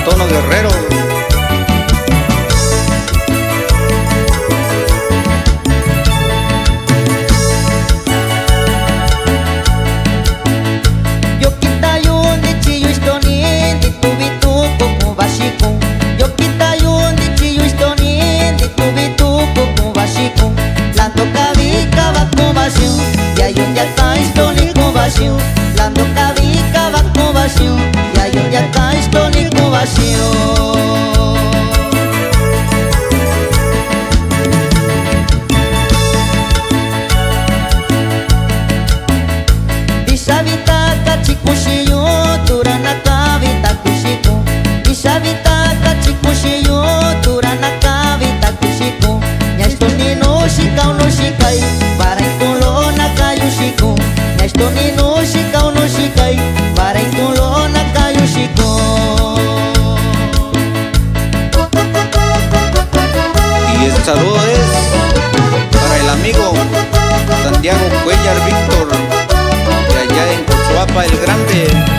Tono Guerrero. Yo quitayon de chillo estonin de tu bitu como básico. Yo quitayon de chillo estonin de tu bitu como básico. Lando cabica va con vacío y hay un ya está estonin con vacío. Lando cabica va con vacío y hay un ya está estonin con vacío. Isabita kachikushiyo turana kabita kushiko. Isabita kachikushiyo turana kabita kushiko. Nyastoni no shika no shikai para inkolona kayushiko. Nyastoni no shika no shikai para inkolona kayushiko. Y este saludo es para el amigo Santiago Cuellar Víctor, de allá en Cochuapa el Grande.